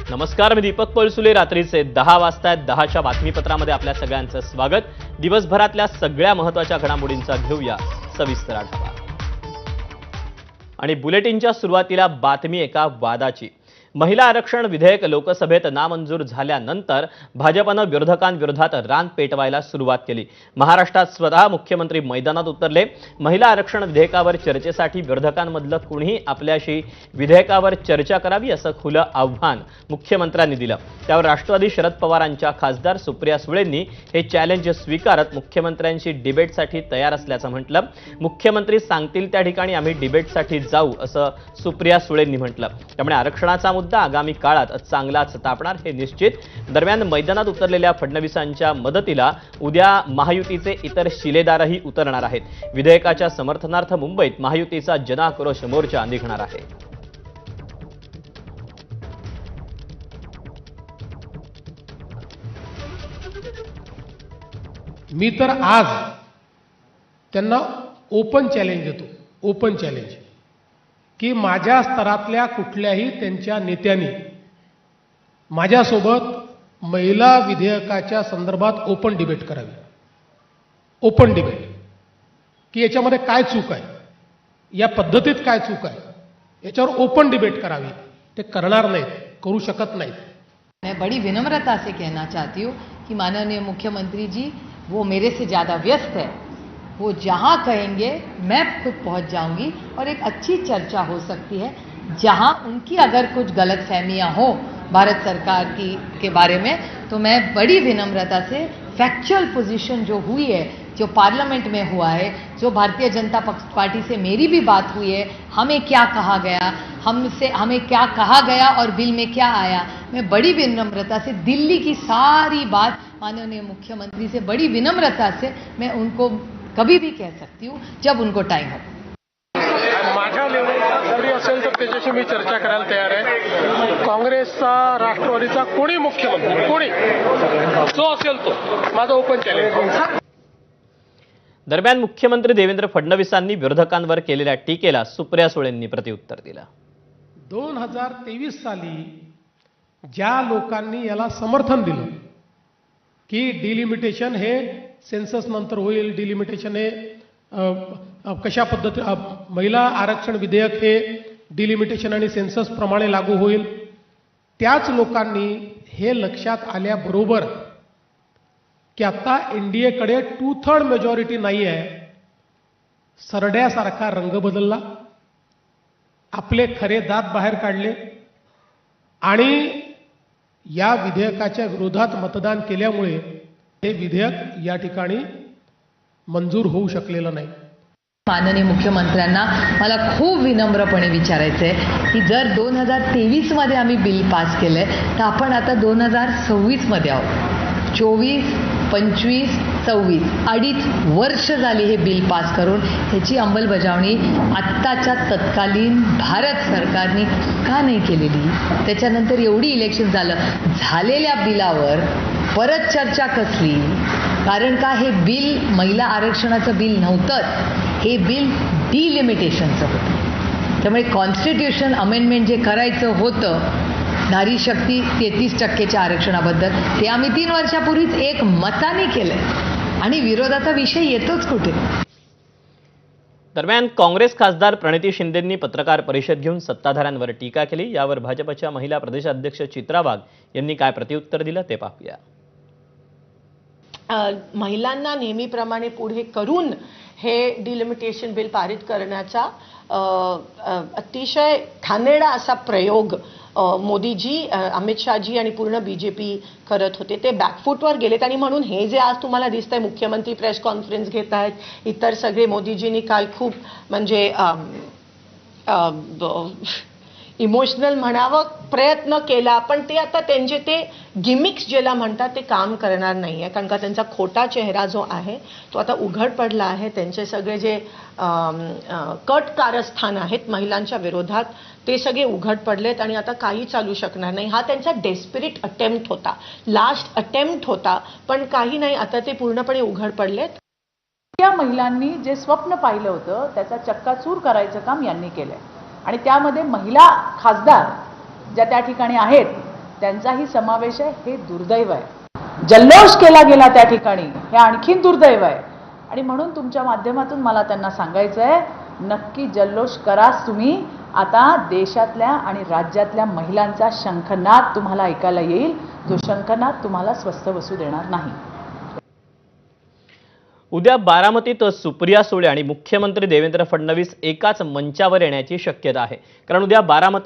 नमस्कार, मी दीपक पळसुले. रात्रीचे 10 वाजतायत. 10च्या बातमीपत्रामध्ये आपल्या सगळ्यांचं स्वागत. दिवसभरातल्या सगळ्या महत्त्वाच्या घडामोडींचा घेऊया सविस्तर आढावा. आणि बुलेटिनच्या सुरुवातीला बातमी एका वादाची. महिला आरक्षण विधेयक लोकसभेत नामंजूर झाल्यानंतर भाजपनं विरोधकांविरोधात रान पेटवायला सुरुवात केली. महाराष्ट्रात स्वतः मुख्यमंत्री मैदानात उतरले. महिला आरक्षण विधेयकावर चर्चेसाठी विरोधकांमधलं कुणीही आपल्याशी विधेयकावर चर्चा करावी असं खुलं आव्हान मुख्यमंत्र्यांनी दिलं. त्यावर राष्ट्रवादी शरद पवारांच्या खासदार सुप्रिया सुळेंनी हे चॅलेंज स्वीकारत मुख्यमंत्र्यांशी डिबेटसाठी तयार असल्याचं म्हटलं. मुख्यमंत्री सांगतील त्या ठिकाणी आम्ही डिबेटसाठी जाऊ असं सुप्रिया सुळेंनी म्हटलं. त्यामुळे आरक्षणाचा मुद्दा आगामी काळात चांगलाच तापणार हे निश्चित. दरम्यान मैदानात उतरलेल्या फडणवीसांच्या मदतीला उद्या महायुतीचे इतर शिलेदारही उतरणार आहेत. विधेयकाच्या समर्थनार्थ मुंबईत महायुतीचा जनाक्रोश मोर्चा निघणार आहे. मी तर आज त्यांना ओपन चॅलेंज देतो, ओपन चॅलेंज की माझ्या स्तरातल्या कुठल्याही त्यांच्या नेत्यांनी माझ्यासोबत महिला विधेयकाच्या संदर्भात ओपन डिबेट करावी. ओपन डिबेट की याच्यामध्ये काय चूक आहे, या पद्धतीत काय चूक आहे, याच्यावर ओपन डिबेट करावी. ते करणार नाहीत, करू शकत नाहीत. मैं बड़ी विनम्रता से कहना चाहती हूँ कि माननीय मुख्यमंत्री जी वो मेरे से ज़्यादा व्यस्त है. वो जहाँ कहेंगे मैं खुद पहुँच जाऊंगी और एक अच्छी चर्चा हो सकती है. जहाँ उनकी अगर कुछ गलतफहमियां हो भारत सरकार के बारे में, तो मैं बड़ी विनम्रता से फैक्चुअल पोजीशन जो हुई है, जो पार्लियामेंट में हुआ है, जो भारतीय जनता पार्टी से मेरी भी बात हुई है, हमें क्या कहा गया, हमें क्या कहा गया और बिल में क्या आया, मैं बड़ी विनम्रता से दिल्ली की सारी बात माननीय मुख्यमंत्री से बड़ी विनम्रता से मैं उनको कभी भी कह सकती हूँ जब उनको टाइम हो. माझ्या लेवलला जरी असेल तर त्याच्याशी मी चर्चा करायला तयार आहे. काँग्रेसचा, राष्ट्रवादीचा कोणी मुख्यमंत्री, कोणी जो असेल तो, माझं ओपन चॅलेंज. दरम्यान मुख्यमंत्री देवेंद्र फडणवीसांनी विरोधकांवर केलेल्या टीकेला सुप्रिया सुळेंनी प्रत्युत्तर दिलं. 2023 साली ज्या लोकांनी याला समर्थन दिलं की डिलिमिटेशन हे सेन्सस नंतर होईल, डिलिमिटेशन हे कशा पद्धती महिला आरक्षण विधेयक हे डिलिमिटेशन आणि सेन्सस प्रमाणे लागू होईल, त्याच लोकांनी हे लक्षात आल्याबरोबर की आता एनडीएकडे 2/3 मेजॉरिटी नाही आहे, सरड्यासारखा रंग बदलला, आपले खरे दात बाहेर काढले आणि या विधेयकाच्या विरोधात मतदान केल्यामुळे हे विधेयक या ठिकाणी मंजूर होऊ शकलेलं नाही. माननीय मुख्यमंत्र्यांना मला खूप विनम्रपणे विचारायचं आहे की जर 2023 मध्ये आम्ही बिल पास केलंय, तर आपण आता 2026 मध्ये आहोत. 24, 25, 26 अडीच वर्ष झाली हे बिल पास करून. ह्याची अंमलबजावणी आत्ताच्या तत्कालीन भारत सरकारने का नाही केलेली? त्याच्यानंतर एवढी इलेक्शन झालेल्या बिलावर परत चर्चा कसली? कारण का हे बिल महिला आरक्षणाचं बिल नव्हतं, हे बिल डिलिमिटेशनचं होतं. त्यामुळे कॉन्स्टिट्यूशन अमेंडमेंट जे करायचं होतं नारी शक्ती 33% आरक्षणाबद्दल, ते आम्ही 3 वर्षापूर्वीच एक मताने केलंय आणि विरोधाचा विषय येतोच कुठे. दरम्यान काँग्रेस खासदार प्रणिती शिंदेंनी पत्रकार परिषद घेऊन सत्ताधाऱ्यांवर टीका केली. यावर भाजपच्या महिला प्रदेशाध्यक्ष चित्रा वाघ यांनी काय प्रत्युत्तर दिलं ते पाहूया. महिलांना नेहमीप्रमाणे पुढे करून हे डिलिमिटेशन बिल पारित करण्याचा अतिशय घाणेरडा असा प्रयोग मोदीजी, अमित शहाजी आणि पूर्ण बीजेपी करत होते. ते बॅकफूटवर गेलेत आणि म्हणून हे जे आज तुम्हाला दिसतंय, मुख्यमंत्री प्रेस कॉन्फरन्स घेत आहेत, इतर सगळे मोदीजींनी काल खूप म्हणजे इमोशनल म्हणावं प्रयत्न केला, पण ते आता त्यांचे ते गिमिक्स ज्याला म्हणतात ते काम करणार नाही आहे. कारण का त्यांचा खोटा चेहरा जो आहे तो आता उघड पडला आहे. त्यांचे सगळे जे कट कारस्थान आहेत महिलांच्या विरोधात ते सगळे उघड पडलेत आणि आता काही चालू शकणार नाही. हा त्यांचा डेस्परेट अटेम्प्ट होता, लास्ट अटेम्प्ट होता, पण काही नाही, आता ते पूर्णपणे उघड पडलेत. त्या महिलांनी जे स्वप्न पाहिलं होतं त्याचा चक्काचूर करायचं काम यांनी केलंय आणि त्यामध्ये महिला खासदार ज्या त्या ठिकाणी आहेत त्यांचाही समावेश आहे, हे दुर्दैव आहे. जल्लोष केला गेला त्या ठिकाणी, हे आणखीन दुर्दैव आहे. आणि म्हणून तुमच्या माध्यमातून मला त्यांना सांगायचं आहे, नक्की जल्लोष कराच तुम्ही. आता देशातल्या आणि राज्यातल्या महिलांचा शंखनाद तुम्हाला ऐकायला येईल. जो शंखनाद तुम्हाला स्वस्थ बसू देणार नाही. उद्या बारामतीत सुप्रिया सुळे आणि मुख्यमंत्री देवेंद्र फडणवीस एकाच मंचावर येण्याची शक्यता आहे. कारण उद्या बारामतीत